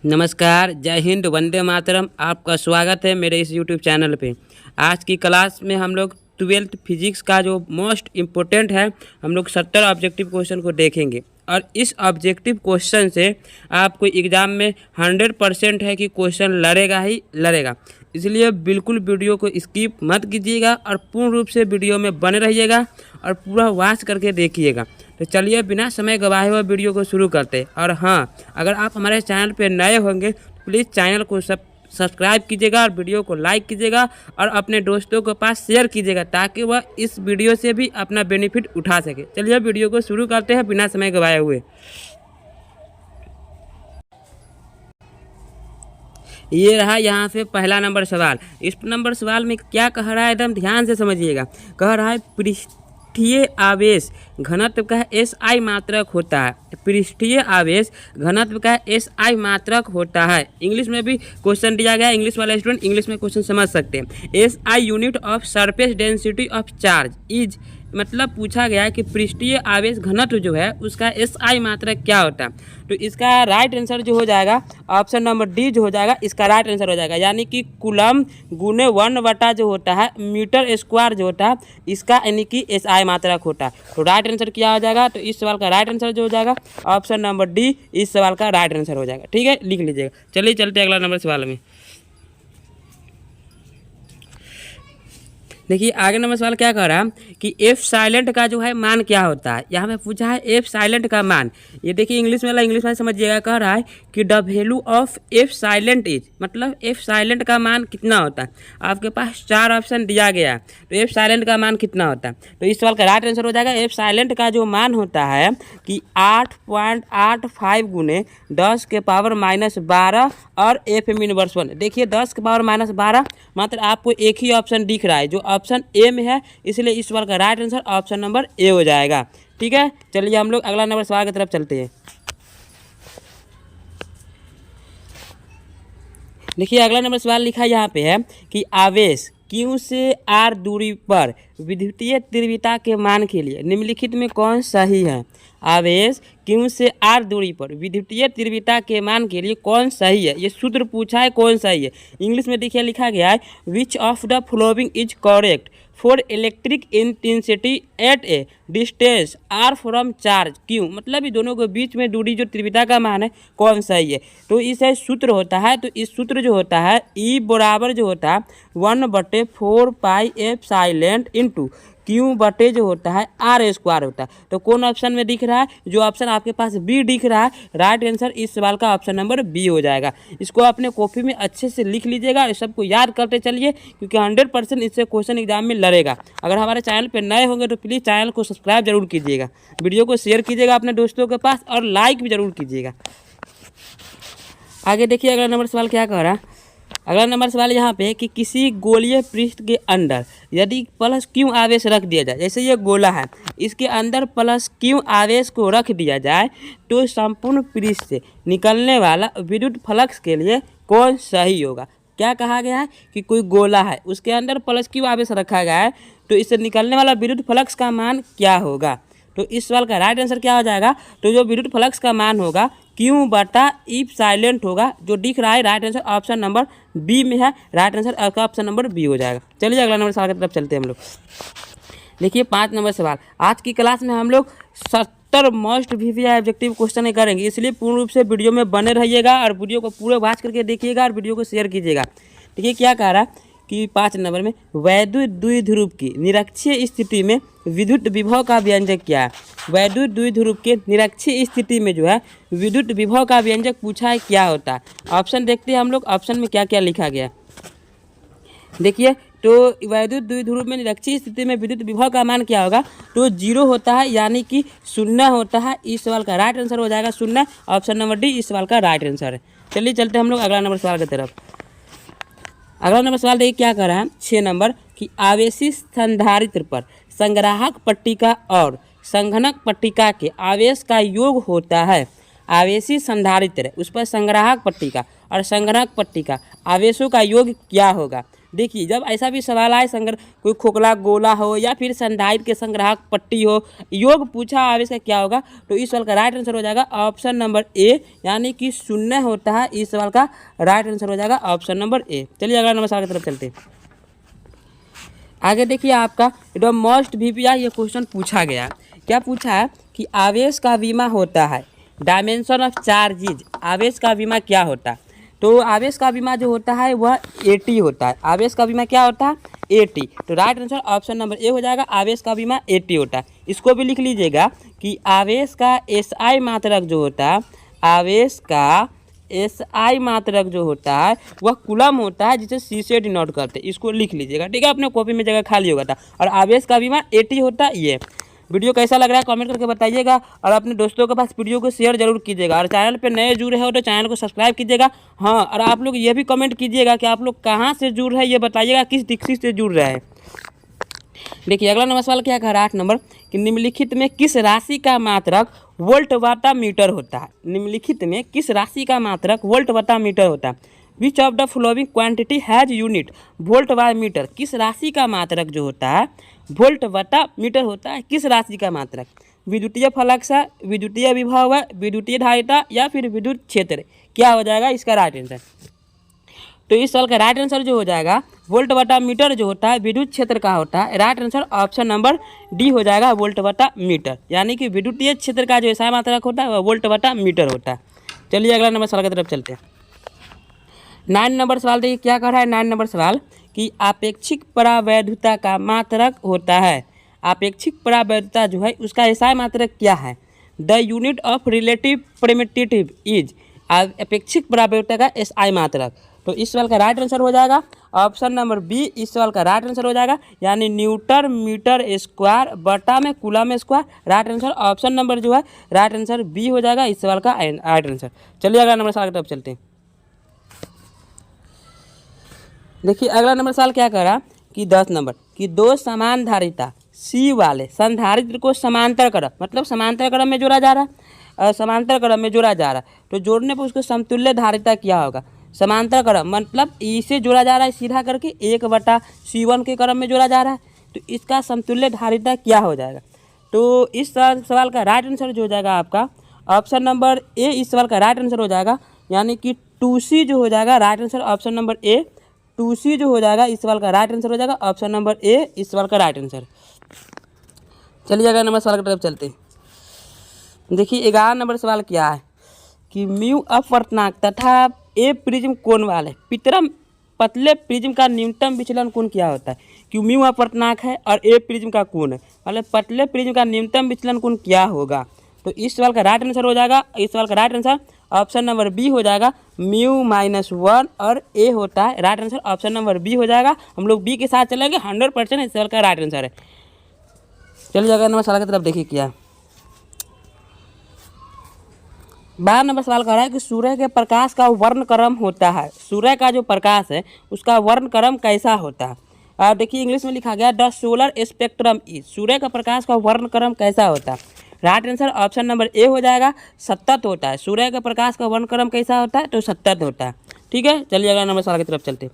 नमस्कार, जय हिंद, वंदे मातरम। आपका स्वागत है मेरे इस यूट्यूब चैनल पे। आज की क्लास में हम लोग 12th फिजिक्स का जो मोस्ट इम्पोर्टेंट है, हम लोग 70 ऑब्जेक्टिव क्वेश्चन को देखेंगे। और इस ऑब्जेक्टिव क्वेश्चन से आपको एग्ज़ाम में 100% है कि क्वेश्चन लड़ेगा ही लड़ेगा। इसलिए बिल्कुल वीडियो को स्किप मत कीजिएगा और पूर्ण रूप से वीडियो में बने रहिएगा और पूरा वॉच करके देखिएगा। तो चलिए बिना समय गवाए हुए वीडियो को शुरू करते हैं। और हाँ, अगर आप हमारे चैनल पर नए होंगे तो प्लीज़ चैनल को सब्सक्राइब कीजिएगा और वीडियो को लाइक कीजिएगा और अपने दोस्तों के पास शेयर कीजिएगा ताकि वह इस वीडियो से भी अपना बेनिफिट उठा सके। चलिए वीडियो को शुरू करते हैं बिना समय गवाए हुए। ये रहा यहाँ पे पहला नंबर सवाल। इस नंबर सवाल में क्या कह रहा है, एकदम ध्यान से समझिएगा। कह रहा है पृष्ठीय आवेश घनत्व का SI मात्रक होता है। पृष्ठीय आवेश घनत्व का SI मात्रक होता है। इंग्लिश में भी क्वेश्चन दिया गया है, इंग्लिश वाले स्टूडेंट इंग्लिश में क्वेश्चन समझ सकते हैं। SI unit of surface density of charge is, मतलब पूछा गया है कि पृष्ठीय आवेश घनत्व जो है उसका SI मात्रक क्या होता है। तो इसका राइट आंसर जो हो जाएगा ऑप्शन नंबर डी जो हो जाएगा, इसका राइट आंसर हो जाएगा। यानी कि कूलम गुने 1 जो होता है मीटर स्क्वायर जो होता है, इसका यानी कि SI मात्रक होता है। तो राइट आंसर क्या हो जाएगा, तो इस सवाल का राइट आंसर जो हो जाएगा ऑप्शन नंबर डी, इस सवाल का राइट आंसर हो जाएगा। ठीक है, लिख लीजिएगा। चलिए चलते अगला नंबर सवाल में। देखिए आगे नंबर सवाल क्या कह रहा है कि एफ साइलेंट का जो है मान क्या होता है। यहाँ पे पूछा है एफ साइलेंट का मान। ये देखिए इंग्लिश में इंग्लिश में समझिएगा। कह रहा है कि the value of F silent is, मतलब एफ साइलेंट का मान कितना होता है। आपके पास 4 ऑप्शन दिया गया है, तो एफ साइलेंट का मान कितना होता है। तो इस सवाल का राइट आंसर हो जाएगा एफ साइलेंट का जो मान होता है कि 8.85 गुने 10 के पावर -12 और एफ एम इनवर्स 1। देखिए 10 के पावर -12 मात्र आपको एक ही ऑप्शन दिख रहा है जो ऑप्शन ए में है, इसलिए इस सवाल का right answer option number A हो जाएगा। ठीक है, चलिए हम लोग अगला नंबर सवाल की तरफ चलते हैं। देखिए अगला नंबर सवाल लिखा यहाँ पे है कि आवेश Q से R दूरी पर विद्युतीय तीव्रता के मान के लिए निम्नलिखित में कौन सही है। आवेश Q से R दूरी पर विद्युतीय तीव्रता के मान के लिए कौन सही है, ये सूत्र पूछा है कौन सही है। इंग्लिश में देखिए लिखा गया है which of the following is correct for electric intensity at a distance R from charge Q, मतलब ये दोनों के बीच में दूरी जो तीव्रता का मान है कौन सही है। तो इसे सूत्र होता है, तो इस सूत्र जो होता है E बराबर जो होता है 1/4 पाई एफ साइलेंट इंटू Q बटे जो होता है R स्क्वायर होता है। तो कौन ऑप्शन में दिख रहा है, जो ऑप्शन आपके पास बी दिख रहा है, राइट आंसर इस सवाल का ऑप्शन नंबर बी हो जाएगा। इसको अपने कॉपी में अच्छे से लिख लीजिएगा और सबको याद करते चलिए, क्योंकि 100% इससे क्वेश्चन एग्जाम में लड़ेगा। अगर हमारे चैनल पर नए होंगे तो प्लीज़ चैनल को सब्सक्राइब जरूर कीजिएगा, वीडियो को शेयर कीजिएगा अपने दोस्तों के पास और लाइक भी जरूर कीजिएगा। आगे देखिए अगला नंबर सवाल क्या कह रहा है। अगला नंबर सवाल यहाँ पे कि किसी गोलीय पृष्ठ के अंदर यदि +Q आवेश रख दिया जाए, जैसे ये गोला है इसके अंदर +Q आवेश को रख दिया जाए, तो संपूर्ण पृष्ठ से निकलने वाला विद्युत फ्लक्स के लिए कौन सही होगा। क्या कहा गया है कि कोई गोला है उसके अंदर +Q आवेश रखा गया है, तो इससे निकलने वाला विद्युत फ्लक्स का मान क्या होगा। तो इस सवाल का राइट आंसर क्या हो जाएगा, तो जो विद्युत फ्लक्स का मान होगा Q बटा इफ साइलेंट होगा, जो दिख रहा है right answer option number B में है, राइट आंसर आपका ऑप्शन नंबर बी हो जाएगा। चलिए अगला नंबर सवाल की तरफ चलते हैं हम लोग। देखिए 5 नंबर सवाल। आज की क्लास में हम लोग 70 मोस्ट VVI ऑब्जेक्टिव क्वेश्चन करेंगे, इसलिए पूर्ण रूप से वीडियो में बने रहिएगा और वीडियो को पूरे वॉच करके देखिएगा और वीडियो को शेयर कीजिएगा। देखिए क्या कह रहा है कि 5 नंबर में वैद्युत द्विध्रुव की निरक्षीय स्थिति में विद्युत विभव का व्यंजक क्या है। वैद्युत द्विध्रुव के निरक्षीय स्थिति में जो है विद्युत विभव का व्यंजक पूछा है क्या होता है। ऑप्शन देखते हैं हम लोग, ऑप्शन में क्या क्या लिखा गया। देखिए तो वैद्युत द्विध्रुव में निरक्षीय स्थिति में विद्युत विभव का मान क्या होगा, तो 0 होता है, यानी कि 0 होता है। इस सवाल का राइट आंसर हो जाएगा 0, ऑप्शन नंबर डी इस सवाल का राइट आंसर है। चलिए चलते हम लोग अगला नंबर सवाल की तरफ। अगला नंबर सवाल देखिए क्या कर रहा है 6 नंबर कि आवेशी संधारित्र पर संग्राहक पट्टिका और संघनक पट्टिका के आवेश का योग होता है। आवेशी संधारित्र उस पर संग्राहक पट्टिका और संघनक पट्टिका आवेशों का योग क्या होगा। देखिए जब ऐसा भी सवाल आए कोई खोखला गोला हो या फिर संधारित्र के संग्राहक पट्टी हो, योग पूछा आवेश का क्या होगा, तो इस सवाल का राइट आंसर हो जाएगा ऑप्शन नंबर ए, यानी कि शून्य होता है। इस सवाल का राइट आंसर हो जाएगा ऑप्शन नंबर ए। चलिए अगला नंबर सवाल की तरफ चलते हैं। आगे देखिए आपका एकदम मोस्ट VPI ये क्वेश्चन पूछा गया। क्या पूछा है कि आवेश का विमा होता है डायमेंशन ऑफ चार्जेज, आवेश का विमा क्या होता है। तो आवेश का विमा जो होता है वह AT होता है। आवेश का विमा क्या होता है, AT। तो right answer option number A हो जाएगा, आवेश का विमा AT होता है। इसको भी लिख लीजिएगा कि आवेश का SI मात्रक जो होता है, आवेश का SI मात्रक जो होता है वह कूलम होता है, जिसे C से डिनोट करते हैं। इसको लिख लीजिएगा, ठीक है, अपने कॉपी में जगह खाली होगा था। और आवेश का विमा AT होता है। ये वीडियो कैसा लग रहा है कमेंट करके बताइएगा, और अपने दोस्तों के पास वीडियो को शेयर जरूर कीजिएगा, और चैनल पे नए जुड़े हो तो चैनल को सब्सक्राइब कीजिएगा। हाँ, और आप लोग ये भी कमेंट कीजिएगा कि आप लोग कहाँ से जुड़ रहे हैं, ये बताइएगा किस डिस्ट्रिक्ट से जुड़ रहे हैं। देखिए अगला नंबर सवाल क्या कह रहा है 8 नंबर कि निम्नलिखित में किस राशि का मात्रक वोल्ट वाटा मीटर होता है। निम्नलिखित में किस राशि का मात्रक वोल्ट वाटा मीटर होता है। Which of the following quantity has unit volt by metre. किस राशि का मात्रक जो होता है वोल्ट वाटा मीटर होता है, किस राशि का मात्रक। विद्युतीय फ्लक्स है, विद्युतीय विभव है, विद्युतीय धारिता या फिर विद्युत क्षेत्र, क्या हो जाएगा इसका राइट आंसर। तो इस सवाल का राइट आंसर जो हो जाएगा वोल्ट बटा मीटर जो होता है विद्युत क्षेत्र का होता है। Right answer option number D हो जाएगा, वोल्ट बटा मीटर, यानी कि विद्युतीय क्षेत्र का जो SI मात्रक होता है वह वोल्ट बटा मीटर होता है। चलिए अगला नंबर सवाल की तरफ चलते हैं। 9 नंबर सवाल देखिए क्या कह रहा है 9 नंबर सवाल कि आपेक्षिक परावैधुता का मात्रक होता है। आपेक्षिक परावैधुता जो है उसका SI मात्रक क्या है। The unit of relative permittivity is, अपेक्षिक परावैधुता का SI मात्रक। तो इस सवाल का राइट आंसर हो जाएगा ऑप्शन नंबर बी, इस सवाल का राइट आंसर हो जाएगा, यानी न्यूटन मीटर स्क्वायर बटा में coulomb square. Right answer option number जो है राइट आंसर बी हो जाएगा इस सवाल का राइट आंसर। चलिए अगला नंबर सवाल की तरफ चलते हैं। देखिए अगला नंबर सवाल क्या कह रहा कि 10 नंबर कि दो समान धारिता C वाले संधारित्र को समांतर क्रम, मतलब समांतर क्रम में जोड़ा जा रहा है, समांतर क्रम में जोड़ा जा रहा है, तो जोड़ने पर उसको समतुल्य धारिता क्या होगा। समांतर क्रम मतलब E से जोड़ा जा रहा है सीधा करके 1/C1 के क्रम में जोड़ा जा रहा है, तो इसका समतुल्य धारिता क्या हो जाएगा। तो इस सवाल का राइट आंसर जो हो जाएगा आपका ऑप्शन नंबर ए, इस सवाल का राइट आंसर हो जाएगा, यानी कि 2C जो हो जाएगा राइट आंसर ऑप्शन नंबर ए। 2C जो हो जाएगा इस सवाल का राइट आंसर हो जाएगा ऑप्शन नंबर ए, इस सवाल का राइट आंसर। चलिए अगला नंबर सवाल की तरफ चलते हैं। देखिए 11 नंबर सवाल क्या है कि म्यू अपवर्तनांक तथा ए प्रिज्म कोण वाले पतले प्रिज्म का न्यूनतम विचलन कोण क्या होता है। कि म्यू अपवर्तनांक है और ए प्रिज्म का कोण है, मतलब पतले प्रिज्म का न्यूनतम विचलन कोण क्या होगा। तो इस सवाल का राइट आंसर हो जाएगा, इस सवाल का right answer option number B हो जाएगा, μ-1 और ए होता है। Right answer option number B हो जाएगा। हम लोग बी के साथ चलेंगे, 100% इस सवाल का राइट आंसर है। चलिए अगला नंबर सवाल की तरफ देखिए क्या 12 नंबर सवाल कह रहा है कि सूर्य के प्रकाश का वर्णक्रम होता है। सूर्य का जो प्रकाश है उसका वर्णक्रम कैसा होता है। देखिए इंग्लिश में लिखा गया द सोलर स्पेक्ट्रम इज, सूर्य का प्रकाश का वर्णक्रम कैसा होता है। Right answer option number A हो जाएगा, सतत होता है। सूर्य के प्रकाश का वर्णक्रम कैसा होता है, तो सतत होता है। ठीक है, चलिए अगला नंबर सवाल की तरफ चलते हैं।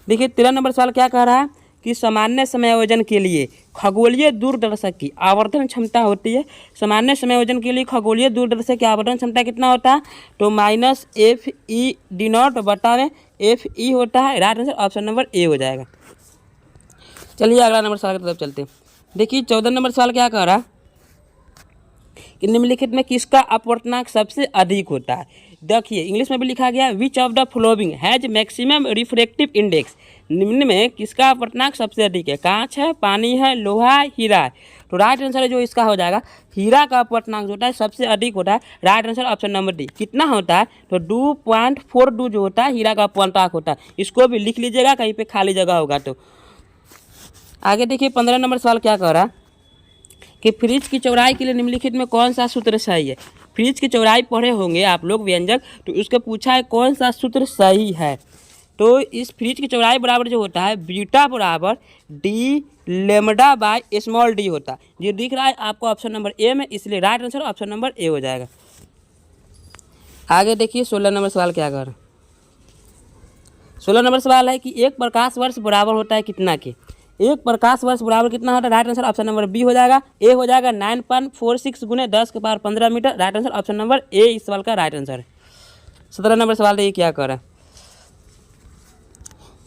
देखिए 13 नंबर सवाल क्या कह रहा है कि सामान्य समायोजन के लिए खगोलीय दूरदर्शक की आवर्धन क्षमता होती है। सामान्य समायोजन के लिए खगोलीय दूरदर्शक की आवर्धन क्षमता कितना होता है, तो -FE D0 बटा में FE होता है। Right answer option number A हो जाएगा। चलिए अगला नंबर सवाल की तरफ चलते हैं। देखिए 14 नंबर सवाल क्या कह रहा है कि निम्नलिखित में किसका अपवर्तनांक सबसे अधिक होता है। देखिए इंग्लिश में भी लिखा गया विच of the following has maximum refractive index. निम्न में किसका अपवर्तनांक सबसे अधिक है। कांच है, पानी है, लोहा है, हीरा है। तो राइट आंसर जो इसका हो जाएगा हीरा का अपवर्तनांक जो होता है सबसे अधिक होता है। Right answer option number D. कितना होता है, तो 2.42 जो होता है हीरा का अपवर्तनांक होता है। इसको भी लिख लीजिएगा, कहीं पे खाली जगह होगा तो। आगे देखिए 15 नंबर सवाल क्या कह रहा है कि फ्रिज की चौड़ाई के लिए निम्नलिखित में कौन सा सूत्र सही है। फ्रिज की चौड़ाई पढ़े होंगे आप लोग व्यंजक, तो उसको पूछा है कौन सा सूत्र सही है। तो इस फ्रिज की चौड़ाई बराबर जो होता है बीटा बराबर D lambda by small D होता है। ये दिख रहा है आपको ऑप्शन नंबर ए में, इसलिए right answer option number A हो जाएगा। आगे देखिए 16 नंबर सवाल क्या कर 16 नंबर सवाल है कि एक प्रकाश वर्ष बराबर होता है कितना के। एक प्रकाश वर्ष बराबर कितना होता है? Right answer option number B हो जाएगा। ए हो जाएगा 9.46 गुने 10 के power 15 metre. Right answer option number A इस सवाल का राइट आंसर है। 17 नंबर सवाल देखिए क्या कर रहा है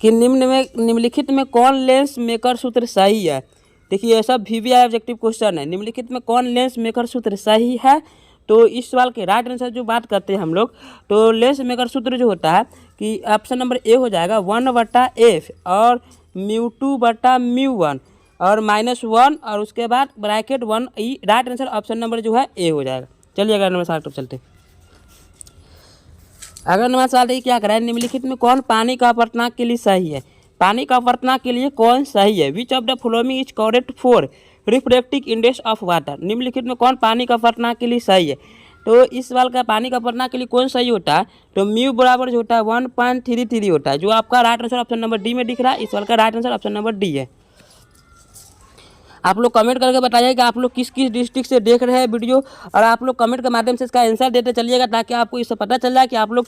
कि निम्नलिखित में कौन लेंस मेकर सूत्र सही है। देखिए यह सब VVI ऑब्जेक्टिव क्वेश्चन है। निम्नलिखित में कौन लेंस मेकर सूत्र सही है, तो इस सवाल के राइट आंसर जो बात करते हैं हम लोग, तो लेंस मेकर सूत्र जो होता है कि ऑप्शन नंबर ए हो जाएगा 1/f और μ2/μ1 और -1 और उसके बाद ब्रैकेट 1 ई। राइट आंसर ऑप्शन नंबर जो है ए हो जाएगा। चलिए अगला नंबर सवाल पर चलते हैं। अगला नंबर सवाल देखिए क्या करा है, निम्नलिखित में कौन पानी का अपवर्तनांक के लिए सही है। पानी का अपवर्तनांक के लिए कौन सही है? Which of the following is correct for refractive index of water. निम्नलिखित में कौन पानी का अपवर्तनांक के लिए सही है, तो इस सवाल का पानी का अपवर्तनांक के लिए कौन सही होता है, तो म्यू बराबर जो होता है 1.33 होता है, जो आपका right answer option number D में दिख रहा है। इस सवाल का right answer option number D है। आप लोग कमेंट करके बताइए कि आप लोग किस किस डिस्ट्रिक्ट से देख रहे हैं वीडियो, और आप लोग कमेंट के माध्यम से इसका आंसर देते चलिएगा ताकि आपको इससे पता चल जाए कि आप लोग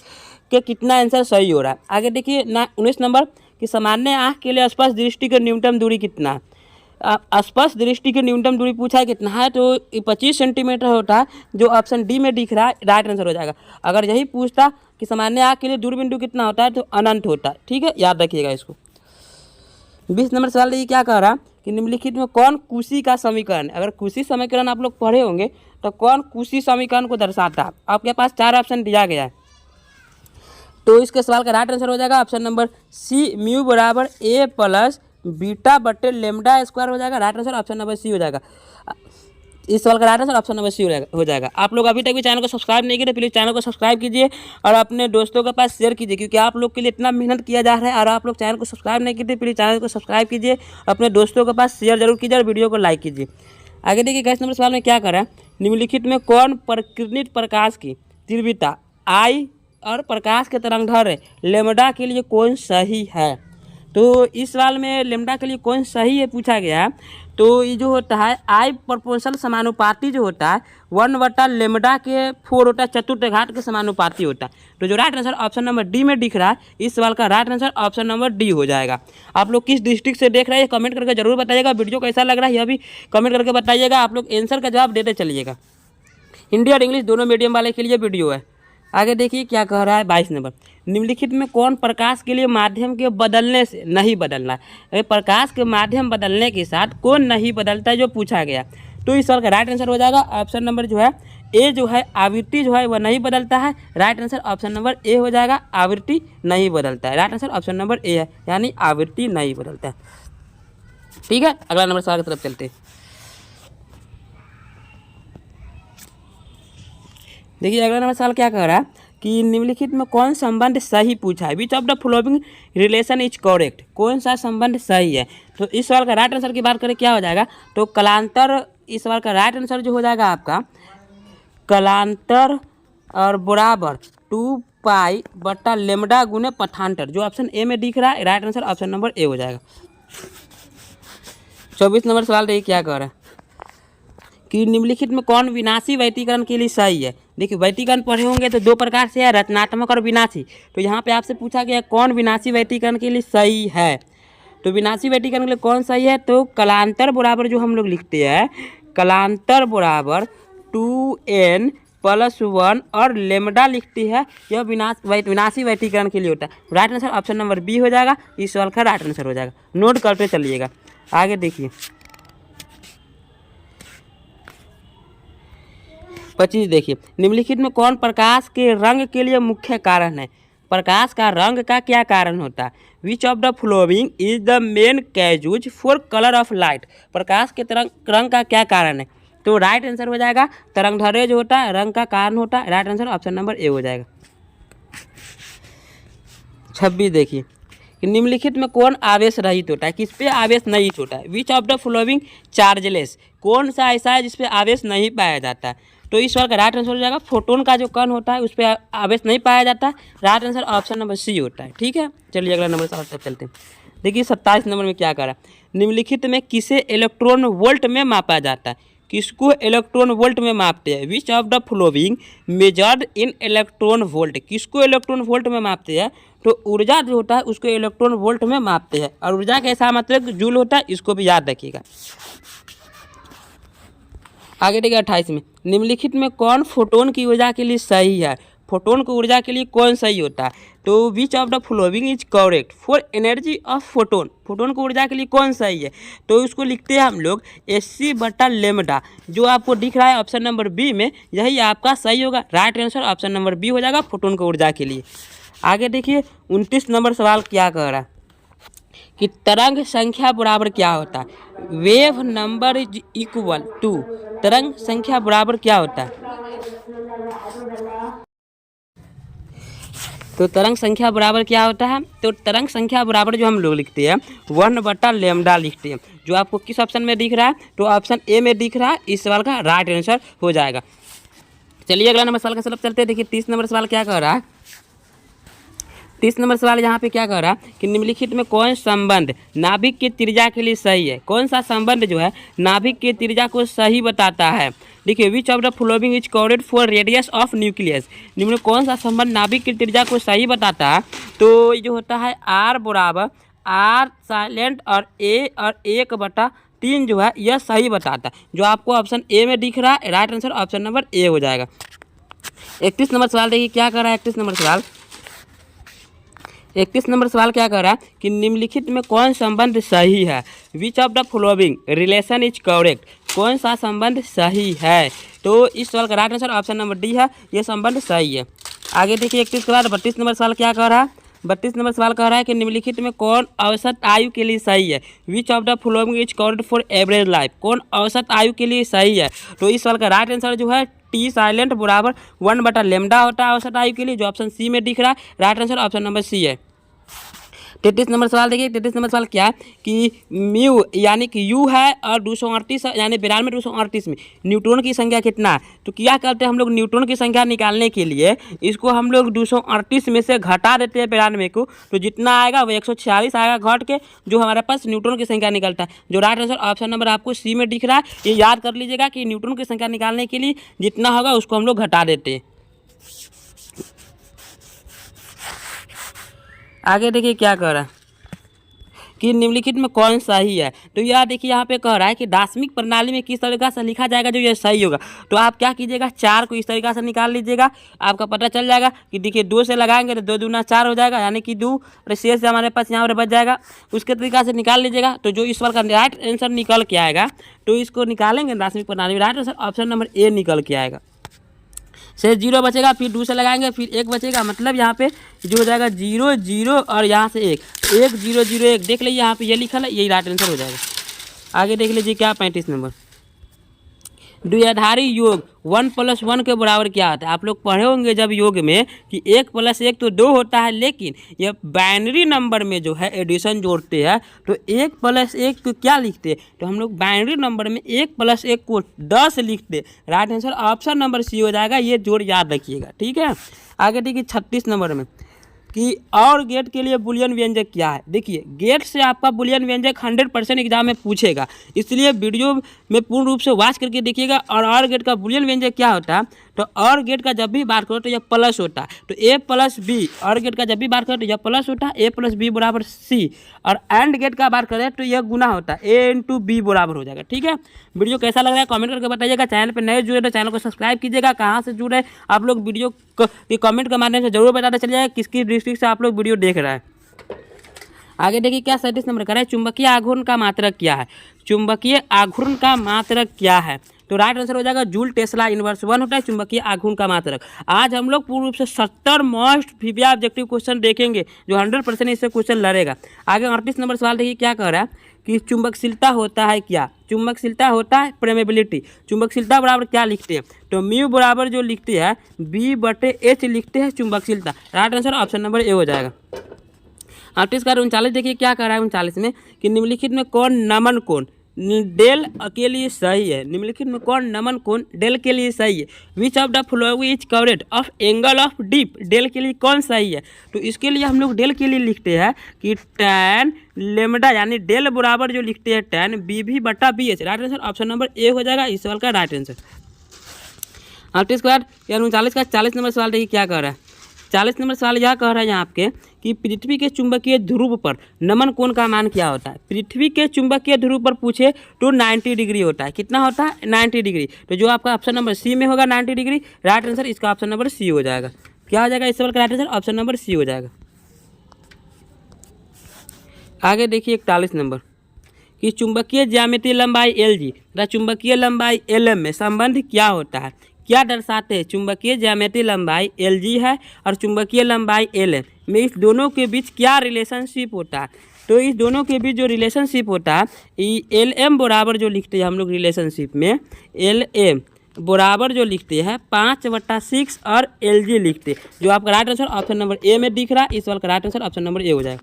के कितना आंसर सही हो रहा है। आगे देखिए 19 नंबर कि सामान्य आँख के लिए स्पष्ट दृष्टि की न्यूनतम दूरी कितना है। स्पष्ट दृष्टि की न्यूनतम दूरी पूछा है कितना है, तो 25 सेंटीमीटर होता है, जो ऑप्शन डी में दिख रहा है। राइट आंसर हो जाएगा। अगर यही पूछता कि सामान्य आँख के लिए दूरबिंदु कितना होता है, तो अनंत होता है। ठीक है, याद रखिएगा इसको। 20 नंबर सवाल देखिए क्या कह रहा कि निम्नलिखित में कौन कुशी का समीकरण। अगर कुशी समीकरण आप लोग पढ़े होंगे तो कौन कुशी समीकरण को दर्शाता है। आपके पास 4 ऑप्शन दिया गया है, तो इसके सवाल का राइट आंसर हो जाएगा ऑप्शन नंबर सी, म्यू बराबर ए प्लस बीटा बटे लेमडा स्क्वायर हो जाएगा। Right answer option number C हो जाएगा। इस सवाल का right answer option number C हो जाएगा। आप लोग अभी तक भी चैनल को सब्सक्राइब नहीं किए तो प्लीज़ चैनल को सब्सक्राइब कीजिए और अपने दोस्तों के पास शेयर कीजिए, क्योंकि आप लोग के लिए इतना मेहनत किया जा रहा है और आप लोग चैनल को सब्सक्राइब नहीं किए, प्लीज़ चैनल को सब्सक्राइब कीजिए, अपने दोस्तों के पास शेयर जरूर कीजिए और वीडियो को लाइक कीजिए। आगे देखिए 21 नंबर सवाल में क्या करें, निम्नलिखित में कौन प्रकीर्णित प्रकाश की तीव्रता आई और प्रकाश के तरंगदैर्घ्य लेमडा के लिए कौन सही है। तो इस सवाल में लेमडा के लिए कौन सही है पूछा गया है, तो ये जो होता है आई प्रोपोर्शनल समानुपाती जो होता है 1/लेमडा के 4 होता है, चतुर्थ घात के समानुपाती होता है। तो जो right answer option number D में दिख रहा है, इस सवाल का right answer option number D हो जाएगा। आप लोग किस डिस्ट्रिक्ट से देख रहे हैं कमेंट करके जरूर बताइएगा। वीडियो कैसा लग रहा है यह भी कमेंट करके बताइएगा। आप लोग आंसर का जवाब देते चलिएगा। हिंदी और इंग्लिश दोनों मीडियम वाले के लिए वीडियो है। आगे देखिए क्या कह रहा है 22 नंबर, निम्नलिखित में कौन प्रकाश के लिए माध्यम के बदलने से नहीं बदलना है। प्रकाश के माध्यम बदलने के साथ कौन नहीं बदलता है, जो पूछा गया। तो इस सवाल का राइट आंसर हो जाएगा ऑप्शन नंबर जो है ए, जो है आवृत्ति जो है वह नहीं बदलता है। Right answer option number A हो जाएगा, आवृत्ति नहीं बदलता है। राइट आंसर ऑप्शन नंबर ए है, यानी आवृत्ति नहीं बदलता है। ठीक है, अगला नंबर सवाल की तरफ चलते हैं। देखिए अगला नंबर सवाल क्या कह रहा है कि निम्नलिखित में कौन संबंध सही पूछा है। Which of the following relation is correct, कौन सा संबंध सही है। तो इस सवाल का राइट आंसर की बात करें क्या हो जाएगा, तो कलांतर। इस सवाल का राइट आंसर जो हो जाएगा आपका कलांतर और बराबर 2π/लेमडा गुने पथांतर, जो ऑप्शन ए में दिख रहा है। Right answer option number A हो जाएगा। 24 नंबर सवाल देखिए क्या कह रहा है कि निम्नलिखित में कौन विनाशी व्यतिकरण के लिए सही है। देखिए व्यतिकरण पढ़े होंगे तो 2 प्रकार से है, रचनात्मक और विनाशी। तो यहाँ पे आपसे पूछा गया कौन विनाशी व्यतिकरण के लिए सही है। तो विनाशी व्यतिकरण के लिए कौन सही है, तो कलांतर बराबर जो हम लोग लिखते हैं कलांतर बराबर 2n+1 और लेमडा लिखती है, यह विनाशी व्यतिकरण के लिए होता है। Right answer option number B हो जाएगा। इस सवाल का राइट आंसर हो जाएगा, नोट करते चलिएगा। आगे देखिए 25 देखिए, निम्नलिखित में कौन प्रकाश के रंग के लिए मुख्य कारण है। प्रकाश का रंग का क्या कारण होता है। Which of the following is the main causes for colour of light, प्रकाश के रंग का क्या कारण है। तो राइट आंसर हो जाएगा तरंगदैर्घ्य जो होता है रंग का कारण होता है। Right answer option number A हो जाएगा। 26 देखिए कि निम्नलिखित में कौन आवेश रहित होता है, किस पे आवेश नहीं होता है। Which of the following chargeless, कौन सा ऐसा है जिस पे आवेश नहीं पाया जाता है। तो इस सवाल का राइट आंसर हो जाएगा फोटोन का जो कण होता है उस पर आवेश नहीं पाया जाता है। Right answer option number C होता है। ठीक है, चलिए अगला नंबर सवाल तक चलते हैं। देखिए 27 नंबर में क्या करा, निम्नलिखित में किसे इलेक्ट्रॉन वोल्ट में मापा जाता है। किसको इलेक्ट्रॉन वोल्ट में मापते हैं? विच of the flowing measured in electron volt, किसको इलेक्ट्रॉन वोल्ट में मापते हैं? तो ऊर्जा जो होता है उसको इलेक्ट्रॉन वोल्ट में मापते हैं। और ऊर्जा कैसा मतलब जूल होता है, इसको भी याद रखिएगा। आगे देखिए 28 में, निम्नलिखित में कौन फोटोन की ऊर्जा के लिए सही है? फोटोन को ऊर्जा के लिए कौन सही होता है? तो विच of the following is correct for energy of photon, photon को ऊर्जा के लिए कौन सही है? तो उसको लिखते हैं हम लोग Hc/λ, जो आपको दिख रहा है ऑप्शन नंबर बी में, यही आपका सही होगा। Right answer option number B हो जाएगा फोटोन को ऊर्जा के लिए। आगे देखिए 29 नंबर सवाल क्या कह रहा है कि तरंग संख्या बराबर क्या होता है? Wave number is equal to, तरंग संख्या बराबर क्या होता है? तो तरंग संख्या बराबर क्या होता है? तो तरंग संख्या बराबर जो हम लोग लिखते हैं 1/λ लिखते हैं, जो आपको किस ऑप्शन में दिख रहा है? तो ऑप्शन ए में दिख रहा है। इस सवाल का राइट आंसर हो जाएगा। चलिए अगला नंबर सवाल का तरफ चलते हैं। देखिए 30 नंबर सवाल क्या कह रहा है? 30 नंबर सवाल यहाँ पे क्या कह रहा है कि निम्नलिखित में कौन संबंध नाभिक की त्रिज्या के लिए सही है? कौन सा संबंध जो है नाभिक की त्रिज्या को सही बताता है? देखिए विच of the following is correct for radius of nucleus, निम्न कौन सा संबंध नाभिक की त्रिज्या को सही बताता है? तो ये जो होता है R बराबर R साइलेंट और A और 1/3 जो है यह सही बताता है, जो आपको ऑप्शन ए में दिख रहा है। Right answer option number A हो जाएगा। 31 नंबर सवाल देखिए क्या कर रहा है। 31 नंबर सवाल क्या कर रहा है कि निम्नलिखित में कौन संबंध सही है? Which of the following relation is correct, कौन सा संबंध सही है? तो इस सवाल का right answer option number D है, ये संबंध सही है। आगे देखिए 31 के बाद 32 नंबर सवाल क्या कर रहा है? 32 नंबर सवाल कह रहा है कि निम्नलिखित में कौन औसत आयु के लिए सही है? Which of the following is correct for average life, कौन औसत आयु के लिए सही है? तो इस सवाल का राइट आंसर जो है टी साइलेंट बराबर 1/λ होता है औसत आयु के लिए, जो ऑप्शन सी में दिख रहा है। Right answer option number C है। 33 नंबर सवाल देखिए 33 नंबर सवाल क्या है कि म्यू यानी कि यू है और 238 यानी 92 238 में न्यूट्रॉन की संख्या कितना है? तो क्या करते हैं हम लोग न्यूट्रॉन की संख्या निकालने के लिए इसको हम लोग 238 में से घटा देते हैं 92 को, तो जितना आएगा वो 146 आएगा घट के, जो हमारे पास न्यूट्रॉन की संख्या निकलता है। जो राइट आंसर ऑप्शन नंबर आपको सी में दिख रहा है। ये याद कर लीजिएगा कि न्यूट्रॉन की संख्या निकालने के लिए जितना होगा उसको हम लोग घटा देते हैं। आगे देखिए क्या कह रहा है कि निम्नलिखित में कौन सही है? तो यह देखिए यहाँ पे कह रहा है कि दार्शनिक प्रणाली में किस तरीका से लिखा जाएगा जो ये सही होगा। तो आप क्या कीजिएगा 4 को इस तरीका से निकाल लीजिएगा, आपका पता चल जाएगा कि देखिए 2 से लगाएंगे तो 2 दूना 4 हो जाएगा, यानी कि 2 और शेष से हमारे पास यहाँ पर बच जाएगा। उसके तरीका से निकाल लीजिएगा। तो जो इस सवाल का राइट आंसर निकल के आएगा तो इसको निकालेंगे दार्शनिक प्रणाली में, राइट आंसर ऑप्शन नंबर ए निकल के आएगा। से 0 बचेगा, फिर 2 से लगाएंगे, फिर 1 बचेगा, मतलब यहाँ पे जो हो जाएगा 0 0 और यहाँ से 1 1 0 0 1। देख लीजिए यहाँ पे ये लिखा है, यही राइट आंसर हो जाएगा। आगे देख लीजिए क्या 35 नंबर, द्विआधारी योग 1 + 1 के बराबर क्या होता है? आप लोग पढ़े होंगे जब योग में कि 1 + 1 तो 2 होता है, लेकिन यह बाइनरी नंबर में जो है एडिशन जोड़ते हैं तो 1 + 1 को क्या लिखते हैं? तो हम लोग बाइनरी नंबर में 1 + 1 को 10 लिखते। Right answer option number C हो जाएगा। ये जोड़ याद रखिएगा, ठीक है। आगे देखिए 36 नंबर में कि और गेट के लिए बुलियन व्यंजक क्या है? देखिए गेट से आपका बुलियन व्यंजक 100% एग्जाम में पूछेगा, इसलिए वीडियो में पूर्ण रूप से वॉच करके देखिएगा। और गेट का बुलियन व्यंजक क्या होता है? तो और गेट का जब भी बात करो तो यह प्लस होता है, तो ए प्लस बी। और गेट का जब भी बात करो तो यह प्लस होता है, ए प्लस बी बराबर सी। और एंड गेट का बात करें तो यह गुना होता है, ए × बी बराबर हो जाएगा, ठीक है। वीडियो कैसा लग रहा है कमेंट करके बताइएगा। चैनल पर नए जुड़े तो चैनल को सब्सक्राइब कीजिएगा। कहाँ से जुड़े आप लोग वीडियो की कमेंट के माध्यम से जरूर बताते चलिए किसकी डिस्ट्रिक्ट से आप लोग वीडियो देख रहे हैं। आगे देखिए क्या 37 नंबर का है, चुंबकीय आघूर्ण का मात्रक क्या है? चुंबकीय आघूर्ण का मात्रक क्या है? तो राइट आंसर हो जाएगा जूल टेस्ला इनवर्स 1 होता है चुंबकीय आघूर्ण का मात्रक। आज हम लोग पूर्ण रूप से 70 मोस्ट वीवीआई ऑब्जेक्टिव क्वेश्चन देखेंगे, जो 100% इससे क्वेश्चन लड़ेगा। आगे 38 नंबर सवाल देखिए क्या कह रहा है कि चुंबकशीलता होता है क्या? चुंबकशीलता होता है परमेबिलिटी। चुंबकशीलता बराबर क्या लिखते हैं? तो म्यू बराबर जो लिखते हैं B/H लिखते हैं चुंबकशीलता। Right answer option number A हो जाएगा। 38 का 39 देखिए क्या कह रहा है 39 में कि निम्नलिखित में कौन नमन कोण डेल के लिए सही है। निम्नलिखित में कौन नमन कोण डेल के लिए सही है? Which of the following is coverage of angle of dip, डेल के लिए कौन सही है? तो इसके लिए हम लोग डेल के लिए लिखते हैं कि tan लेमडा, यानी डेल बराबर जो लिखते हैं tan BV बटा BH। Right answer option number A हो जाएगा इस सवाल का राइट आंसर। 38 के बाद 39 का 40 नंबर सवाल देखिए क्या कह रहा है। 40 नंबर सवाल यह कह रहा है यहाँ आपके कि पृथ्वी के चुंबकीय ध्रुव पर नमन कोण का मान क्या होता है? पृथ्वी के चुंबकीय ध्रुव पर पूछे तो 90 डिग्री होता है। कितना होता है? 90 डिग्री। तो जो आपका ऑप्शन नंबर सी में होगा 90 डिग्री, राइट आंसर इसका ऑप्शन नंबर सी हो जाएगा। क्या हो जाएगा इस सवाल का right answer? Option number C हो जाएगा। आगे देखिए 41 नंबर कि चुंबकीय ज्यामितीय लंबाई LG तथा चुंबकीय लंबाई LM में संबंध क्या होता है? क्या दर्शाते हैं? चुंबकीय ज्यामितीय लंबाई LG है और चुंबकीय लंबाई LM में इस दोनों के बीच क्या रिलेशनशिप होता है? तो इस दोनों के बीच जो रिलेशनशिप होता है, LM बराबर जो लिखते हैं हम लोग रिलेशनशिप में, LM बराबर जो लिखते हैं 5/6 और LG लिखते हैं। जो आपका राइट आंसर ऑप्शन नंबर ए में दिख रहा है, इस सवाल का right answer option number A हो जाएगा।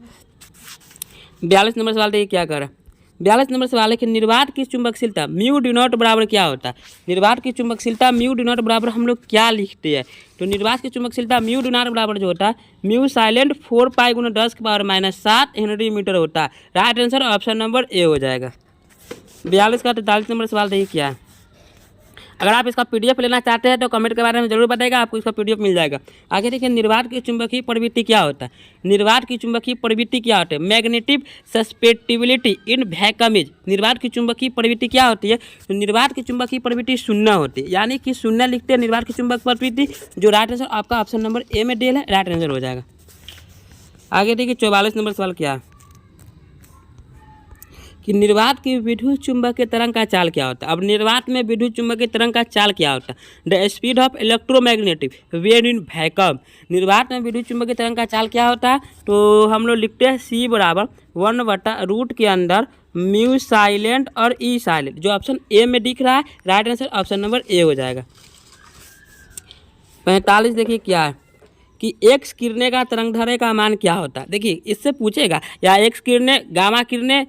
42 नंबर सवाल देखिए क्या कर रहा है। 42 नंबर सवाल है कि निर्वात की चुंबकशीलता म्यू डी नॉट बराबर क्या होता है? निर्वात की चुंबकशीलता म्यू डी नॉट बराबर हम लोग क्या लिखते हैं? तो निर्वात की चुंबकशीलता म्यू डी नॉट बराबर जो होता है म्यू साइलेंट 4 पाई गुना 10⁻⁷ हेनरी मीटर होता है। Right answer option number A हो जाएगा। 42 का 43 नंबर सवाल देखिए क्या है। अगर आप इसका PDF लेना चाहते हैं तो कमेंट के बारे में जरूर बताइएगा, आपको इसका PDF मिल जाएगा। आगे देखिए निर्वात की चुंबकीय प्रवृत्ति क्या होता है? निर्वात की चुंबकीय प्रवृत्ति क्या होती है? Magnetic susceptibility in vacuum. निर्वात की चुंबकीय प्रवृत्ति क्या होती है? तो निर्वात की चुंबकीय प्रवृत्ति शून्य होती है, यानी कि शून्य लिखते हैं निर्वात की चुंबक प्रवृत्ति। जो राइट आंसर आपका ऑप्शन नंबर ए में डेल है, राइट आंसर हो जाएगा। आगे देखिए 44 नंबर सवाल क्या है कि निर्वात की विद्युत चुंबकीय तरंग का चाल क्या होता है? अब निर्वात में विद्युत चुंबकीय तरंग का चाल क्या होता है? The speed of electromagnetic wave in vacuum. निर्वात में विद्युत चुंबकीय तरंग का चाल क्या होता है? तो हम लोग लिखते हैं C बराबर 1/रूट के अंदर म्यू साइलेंट और E साइलेंट। जो ऑप्शन ए में दिख रहा है, right answer option number A हो जाएगा। 45 देखिए क्या है कि एक्स किरणें का तरंगदैर्घ्य का मान क्या होता है? देखिए इससे पूछेगा, या एक्स किरणें, गामा किरणें,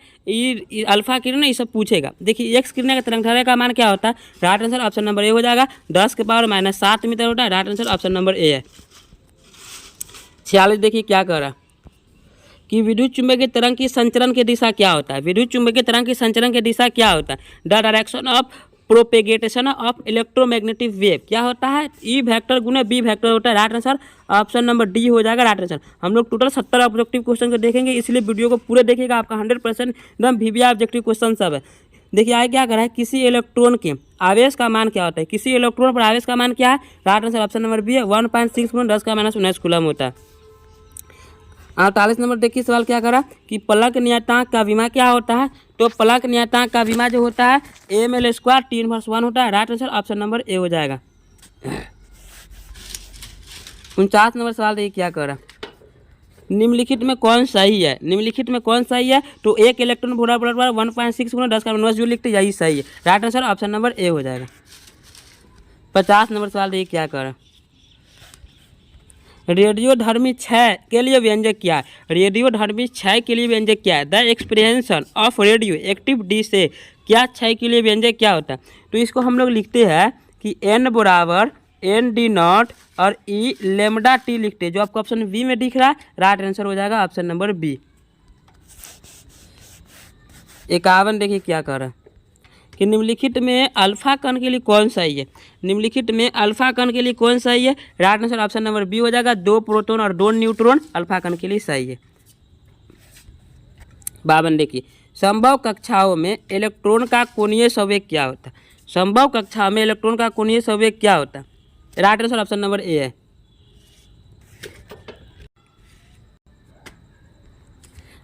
अल्फा किरणें, ये सब पूछेगा। देखिए एक्स किरणें का तरंगदैर्घ्य का मान क्या होता है? Right answer option number A हो जाएगा। 10⁻⁷ मीटर होता है, राइट आंसर ऑप्शन नंबर ए है। 46 देखिए क्या कह रहा है कि विद्युत चुंबकीय तरंग की संचरण की दिशा क्या होता है? विद्युत चुंबकीय तरंग की संचरण की दिशा क्या होता है? The direction of propagation of electromagnetic wave क्या होता है? ई वेक्टर गुना बी वेक्टर होता है। Right answer option number D हो जाएगा राइट आंसर। हम लोग टोटल 70 ऑब्जेक्टिव क्वेश्चन को देखेंगे, इसलिए वीडियो को पूरे देखिएगा, आपका 100% एकदम VBI ऑब्जेक्टिव क्वेश्चन सब है। देखिए आगे क्या कर रहा है, किसी इलेक्ट्रॉन के आवेश का मान क्या होता है? किसी इलेक्ट्रॉन पर आवेश का मान क्या है? Right answer option number B है, 1.6 × 10⁻⁹ कूलम होता है। 48 नंबर देखिए सवाल क्या करा कि प्लग नियतांक का विमा क्या होता है? तो प्लग नियतांक का विमा जो होता है ml² T−1 होता है। Right answer option number A हो जाएगा। 49 नंबर सवाल देखिए क्या कर रहा है, निम्नलिखित में कौन सही है? निम्नलिखित में कौन सही है? तो एक इलेक्ट्रॉन बराबर 1.6 × 10⁻⁹ जूल लिखते यही सही है। Right answer option number A हो जाएगा। 50 नंबर सवाल देखिए क्या कर रहा है, रेडियोधर्मी क्षय के लिए व्यंजक क्या है? रेडियोधर्मी क्षय के लिए व्यंजक क्या है? The expression of radio active D से क्या क्षय के लिए व्यंजक क्या होता है? तो इसको हम लोग लिखते हैं कि N बराबर ND0 और E λT लिखते हैं। जो आपको ऑप्शन बी में दिख रहा है, राइट आंसर हो जाएगा ऑप्शन नंबर बी। 51 देखिए क्या कर रहा है कि निम्नलिखित में अल्फा कण के लिए कौन सही है? निम्नलिखित में अल्फा कण के लिए कौन सही है? Right answer option number B हो जाएगा। 2 प्रोटॉन और 2 न्यूट्रॉन अल्फा कण के लिए सही है। 52 देखिए, संभव कक्षाओं में इलेक्ट्रॉन का कोणीय संवेग क्या होता है? संभव कक्षाओं में इलेक्ट्रॉन का कोणीय संवेग क्या होता है? राइट आंसर ऑप्शन नंबर ए है।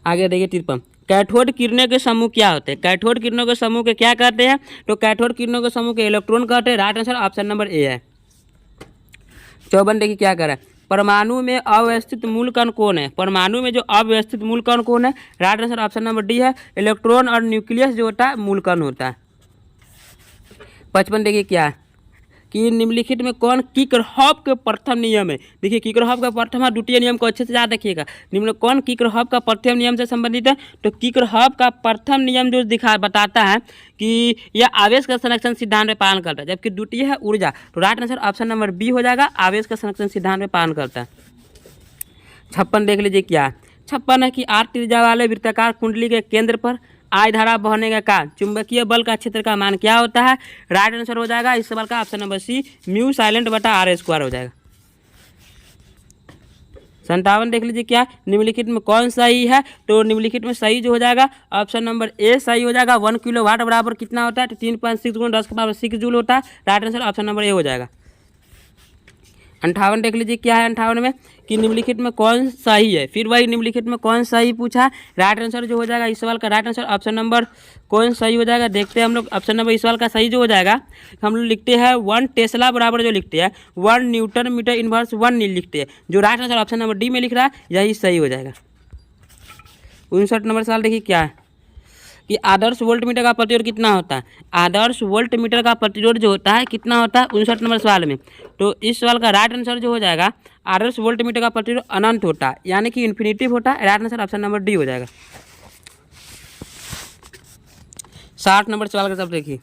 आगे देखिए 53, कैथोड किरणों के समूह क्या होते हैं? कैथोड किरणों के समूह के क्या कहते हैं? तो कैथोड किरणों के समूह के इलेक्ट्रॉन कहते हैं। राइट आंसर ऑप्शन नंबर ए है। 54 देखिए क्या कर रहा है, परमाणु में अव्यवस्थित मूल कण कौन है? परमाणु में जो अव्यवस्थित मूल कण कौन है? Right answer option number D है, इलेक्ट्रॉन और न्यूक्लियस जो होता है मूल कण होता है। 55 देखिए क्या है कि निम्नलिखित में कौन किरचॉफ के प्रथम नियम है। देखिए किरचॉफ का प्रथम और द्वितीय नियम को अच्छे से याद रखिएगा। निम्न कौन किरचॉफ का प्रथम नियम से संबंधित है, तो किरचॉफ का प्रथम नियम जो बताता है कि यह आवेश का संरक्षण सिद्धांत में पालन करता है, जबकि द्वितीय है ऊर्जा। तो right answer option number B हो जाएगा, आवेश का संरक्षण सिद्धांत में पालन करता है। 56 देख लीजिए क्या है। 56 है कि आर त्रिज्या वाले वृत्ताकार कुंडली के केंद्र पर आई धारा बहने का कारण चुंबकीय बल का क्षेत्र का मान क्या होता है। राइट आंसर हो जाएगा इस सवाल का option number C, mu silent बटा आर स्क्वायर हो जाएगा। 57 देख लीजिए क्या निम्नलिखित में कौन सही है, तो निम्नलिखित में सही जो हो जाएगा ऑप्शन नंबर ए सही हो जाएगा। 1 किलोवाट बराबर कितना होता है, तो 3.6 × 10⁻6 जूल होता है। Right answer option number A हो जाएगा। 58 देख लीजिए क्या है 58 में कि निम्नलिखित में कौन सही है, फिर वही निम्नलिखित में कौन सही पूछा है। राइट आंसर जो हो जाएगा इस सवाल का राइट आंसर ऑप्शन नंबर कौन सही हो जाएगा, देखते हैं हम लोग। ऑप्शन नंबर इस सवाल का सही जो हो जाएगा, हम लोग लिखते हैं 1 टेस्ला बराबर जो लिखते हैं 1 न्यूटन मीटर इनवर्स 1 लिखते हैं। जो right answer option number D में लिख रहा है यही सही हो जाएगा। 59 नंबर सवाल देखिए क्या है कि आदर्श वोल्टमीटर का प्रतिरोध कितना होता है। आदर्श वोल्टमीटर का प्रतिरोध जो होता है कितना होता है 59 नंबर सवाल में। तो इस सवाल का राइट आंसर जो हो जाएगा आदर्श वोल्टमीटर का प्रतिरोध अनंत होता है, यानी कि इन्फिनिटिव होता है। Right answer option number D हो जाएगा। 60 नंबर सवाल का सब देखिए।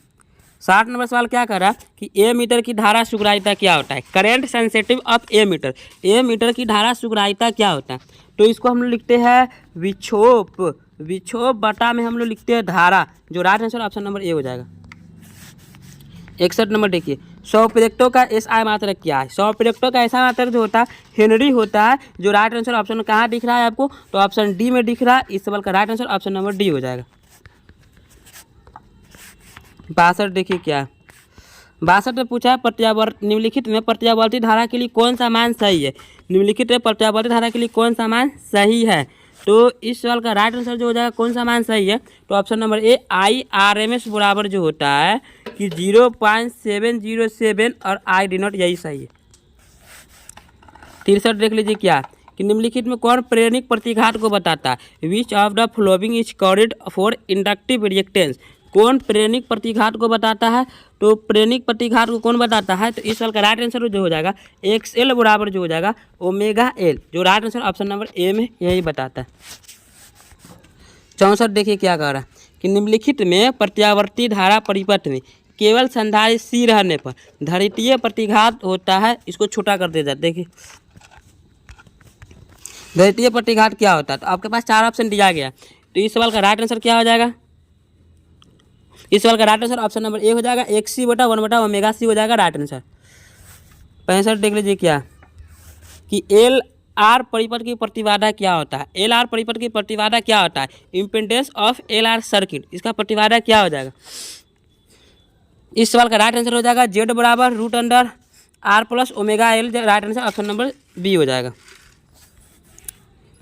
60 नंबर सवाल क्या कर रहा है कि ए मीटर की धारा सुग्राहिता क्या होता है। Current sensitive of a meter, a meter की धारा सुग्राहिता क्या होता है, तो इसको हम लोग लिखते हैं विक्षोभ। विक्षोभ बटा में हम लोग लिखते हैं धारा। जो right answer option number A हो जाएगा। 61 नंबर देखिए 100 प्रेरकों का एसआई मात्रक क्या है। 100 प्रेरकों का एसआई मात्रक जो होता है हेनरी होता है। जो राइट आंसर ऑप्शन कहाँ दिख रहा है आपको, तो ऑप्शन डी में दिख रहा है। इस सवाल का right answer option number D हो जाएगा। 62 देखिए क्या है। 62 में पूछा है निम्नलिखित में प्रत्यावर्ती धारा के लिए कौन सा मान सही है। निम्नलिखित में प्रत्यावर्ती धारा के लिए कौन सा मान सही है, तो इस सवाल का राइट आंसर जो हो जाएगा कौन सा मान सही है, तो ऑप्शन नंबर ए IRMS बराबर जो होता है कि 0.707 और आई डी नॉट यही सही है। 63 देख लीजिए क्या कि निम्नलिखित में कौन प्रेरणिक प्रतिघात को बताता है। Which of the following is corded for inductive reactance. कौन प्रेरणिक प्रतिघात को बताता है, तो प्रेरणिक प्रतिघात को कौन बताता है, तो इस साल का राइट आंसर जो हो जाएगा XL बराबर जो हो जाएगा ओमेगा L। जो राइट आंसर ऑप्शन नंबर ए में यही बताता है। 64 देखिए क्या कह रहा है कि निम्नलिखित में प्रत्यावर्ती धारा परिपथ में केवल संधारित्र C रहने पर धरितीय प्रतिघात होता है। इसको छोटा कर देता है। देखिए धरितीय प्रतिघात क्या होता है, तो आपके पास 4 ऑप्शन दिया गया, तो इस सवाल का राइट आंसर क्या हो जाएगा। इस सवाल का right answer option number A हो जाएगा 1C बटा 1 बटा ओमेगा C हो जाएगा राइट आंसर। 65 देख लीजिए क्या कि LR परिपथ की प्रतिबाधा क्या होता है। LR परिपथ की प्रतिबाधा क्या होता है, इम्पीडेंस ऑफ LR सर्किट, इसका प्रतिबाधा क्या हो जाएगा। इस सवाल का राइट आंसर हो जाएगा Z बराबर √R plus omega L। Right answer option number B हो जाएगा।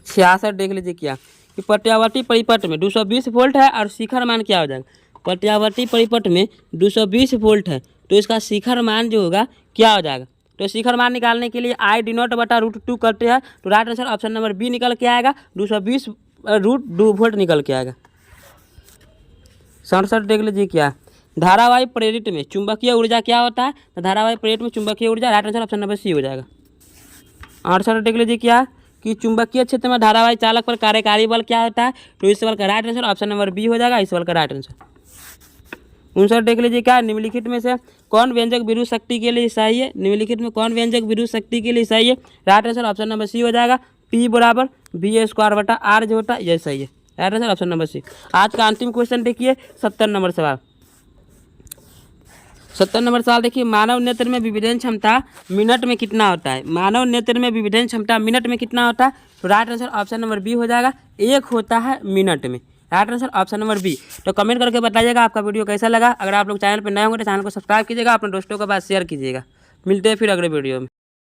66 देख लीजिए क्या कि प्रत्यावर्ती परिपथ में 220 वोल्ट है और शिखर मान क्या हो जाएगा। प्रत्यावर्ती परिपथ में 220 वोल्ट है, तो इसका शिखर मान जो होगा क्या हो जाएगा। तो शिखर मान निकालने के लिए आई डी नॉट बटा √2 करते हैं, तो right answer option number B निकल के आएगा 220 √2 वोल्ट निकल के आएगा। 67 देख लीजिए क्या धारावाही प्रेरित में चुंबकीय ऊर्जा क्या होता है, तो धारावाही प्रेरित में चुंबकीय ऊर्जा right answer option number C हो जाएगा। 68 देख लीजिए क्या कि चुंबकीय क्षेत्र में धारावाही चालक पर कार्यकारी बल क्या होता है, तो इस सवाल का right answer option number B हो जाएगा। इस सवाल का राइट आंसर। 59 देख लीजिए क्या निम्नलिखित में से कौन व्यंजक विद्युत शक्ति के लिए सही है। निम्नलिखित में कौन व्यंजक विद्युत शक्ति के लिए सही है, right answer option number C हो जाएगा। P बराबर VA² बटा R जो होता है यह सही है। Right answer option number C. आज का अंतिम क्वेश्चन देखिए 70 नंबर सवाल। 70 नंबर सवाल देखिए मानव नेत्र में विभेदन क्षमता मिनट में कितना होता है। मानव नेत्र में विभेदन क्षमता मिनट में कितना होता है, तो right answer option number B हो जाएगा 1 होता है मिनट में। Right answer option number B. तो कमेंट करके बताइएगा आपका वीडियो कैसा लगा। अगर आप लोग चैनल पर नए होंगे तो चैनल को सब्सक्राइब कीजिएगा, अपने दोस्तों के पास शेयर कीजिएगा। मिलते हैं फिर अगले वीडियो में।